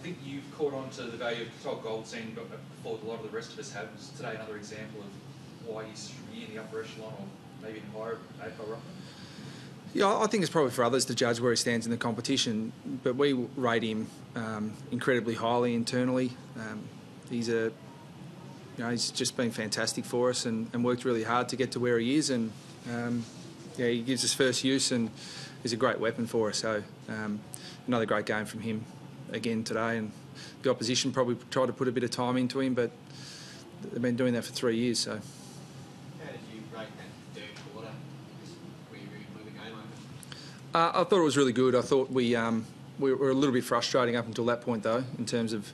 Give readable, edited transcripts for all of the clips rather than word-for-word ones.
think you've caught on to the value of Goldstein before a lot of the rest of us have. Is today another example of why he should be in the upper echelon or maybe in higher AFL ruckman? Yeah, I think it's probably for others to judge where he stands in the competition, but we rate him incredibly highly internally. He's just been fantastic for us and worked really hard to get to where he is, and he gives us first use and is a great weapon for us. So another great game from him again today, and the opposition probably tried to put a bit of time into him, but they've been doing that for 3 years. So. How did you rate that third quarter? Were you ready to move the game over? I thought it was really good. I thought we were a little bit frustrating up until that point, though, in terms of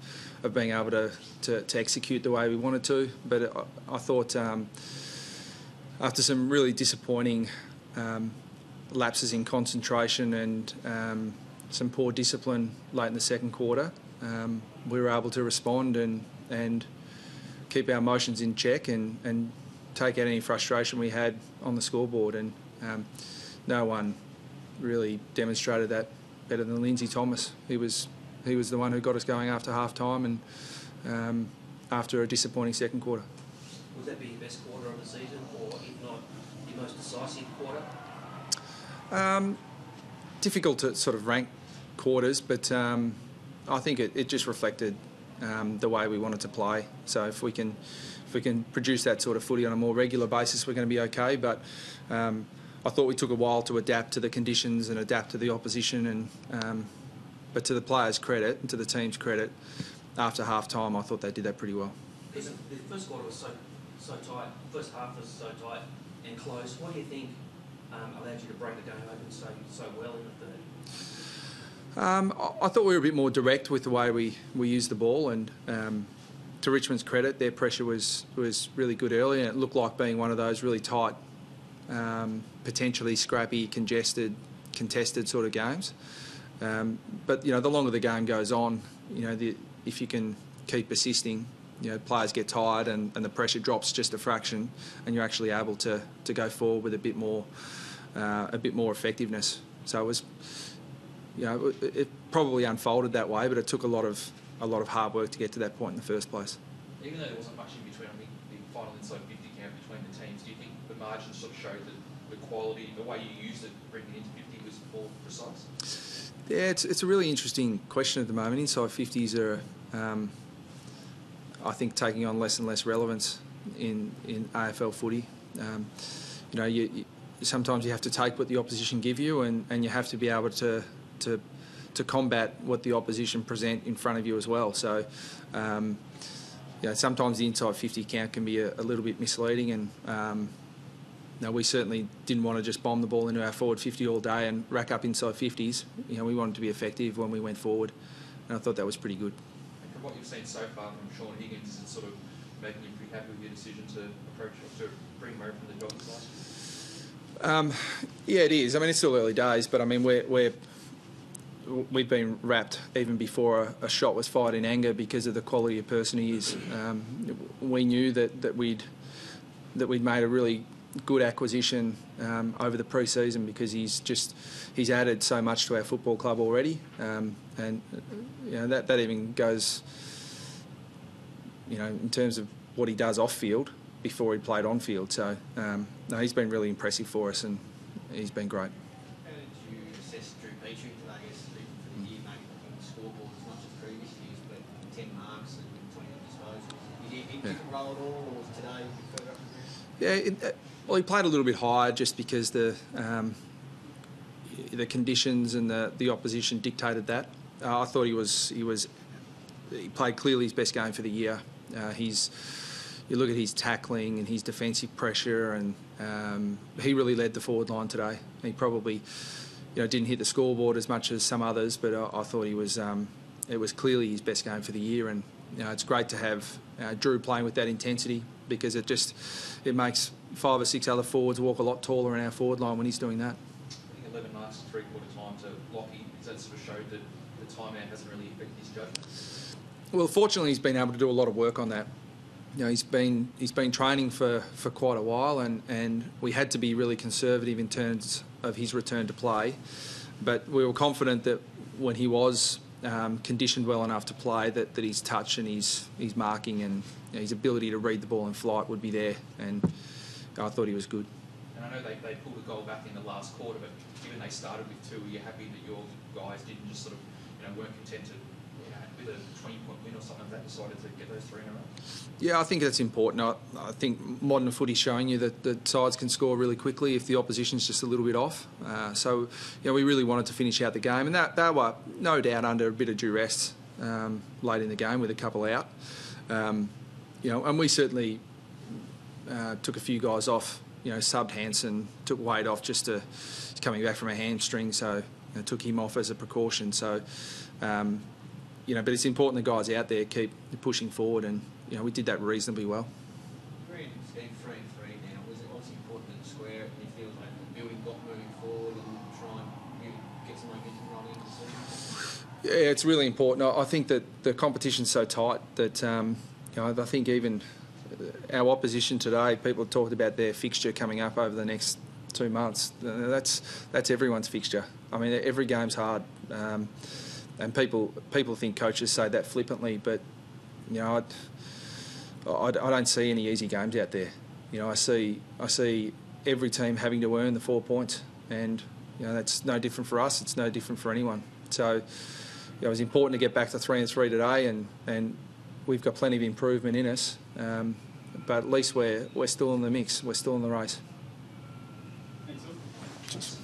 being able to execute the way we wanted to. But I thought after some really disappointing lapses in concentration and some poor discipline late in the second quarter, we were able to respond and keep our emotions in check and take out any frustration we had on the scoreboard. And no one really demonstrated that better than Lindsay Thomas. He was the one who got us going after half time and after a disappointing second quarter. Would that be your best quarter of the season, or if not, your most decisive quarter? Difficult to sort of rank quarters, but I think it just reflected the way we wanted to play. So if we can produce that sort of footy on a more regular basis, we're going to be okay. But I thought we took a while to adapt to the conditions and adapt to the opposition. But to the players' credit and to the team's credit, after half time, I thought they did that pretty well. Because the first quarter was so tight, first half was so tight and close. What do you think allowed you to break the game open so well in the third? I thought we were a bit more direct with the way we used the ball, and to Richmond's credit, their pressure was really good early, and it looked like being one of those really tight, potentially scrappy, contested sort of games. But the longer the game goes on, if you can keep persisting, players get tired and the pressure drops just a fraction, and you're actually able to go forward with a bit more effectiveness. So it was, it probably unfolded that way, but it took a lot of hard work to get to that point in the first place. Even though there wasn't much in between, I think the final inside 50 count between the teams, do you think the margins sort of showed that the quality, the way you used it, bringing it into 50 was more precise? Yeah, it's a really interesting question at the moment. Inside 50s are, I think, taking on less and less relevance in AFL footy. Sometimes you have to take what the opposition give you, and you have to be able to combat what the opposition present in front of you as well. So, sometimes the inside 50 count can be a little bit misleading, and we certainly didn't want to just bomb the ball into our forward 50 all day and rack up inside 50s. We wanted to be effective when we went forward, and I thought that was pretty good. And from what you've seen so far from Sean Higgins, is it sort of making you pretty happy with your decision to bring him over from the Dockers last year? Yeah, it is. I mean, it's still early days, but I mean, we've been wrapped even before a shot was fired in anger because of the quality of person he is. We knew that we'd made a really good acquisition over the pre-season because he's added so much to our football club already, and that even goes in terms of what he does off field before he played on field. So he's been really impressive for us, and he's been great. How did you assess Drew Petrie today? I guess for the year, maybe on the scoreboard as much as previous years, but 10 marks and 20 disposals. Did he pick and roll at all, or was today further up the ground? Yeah, well, he played a little bit higher just because the conditions and the opposition dictated that. I thought he played clearly his best game for the year. You look at his tackling and his defensive pressure, and he really led the forward line today. He probably didn't hit the scoreboard as much as some others, but I thought it was clearly his best game for the year. And it's great to have Drew playing with that intensity, because it makes 5 or 6 other forwards walk a lot taller in our forward line when he's doing that. I think 11 marks in three-quarter time to Lockie, does that sort of show that the timeout hasn't really affected his judgment? Well, fortunately, he's been able to do a lot of work on that. He's been training for quite a while, and we had to be really conservative in terms of his return to play. But we were confident that when he was conditioned well enough to play, that his touch and his marking and his ability to read the ball in flight would be there, and I thought he was good. And I know they pulled a goal back in the last quarter, but given they started with 2, are you happy that your guys didn't just sort of, weren't content to, with a 20-point win or something like that, decided to get those 3 in a row? Yeah, I think that's important. I think modern footy's showing you that the sides can score really quickly if the opposition's just a little bit off. So we really wanted to finish out the game, and they were no doubt under a bit of duress late in the game with a couple out. And we certainly took a few guys off. Subbed Hansen, took Wade off he's coming back from a hamstring, so took him off as a precaution. So, but it's important the guys out there keep pushing forward, and we did that reasonably well. It's been 3-3 now. Was it obviously important to square it, and it feels like the building got moving forward and try and really get some momentum rolling into the season? Yeah, it's really important. I think that the competition's so tight that I think even our opposition today, people talked about their fixture coming up over the next 2 months. That's everyone's fixture. I mean, every game's hard, and people think coaches say that flippantly, but I don't see any easy games out there. I see every team having to earn the 4 points, and that's no different for us. It's no different for anyone. So it was important to get back to 3-3 today, and we've got plenty of improvement in us. But at least we're still in the mix. We're still in the race. Thanks.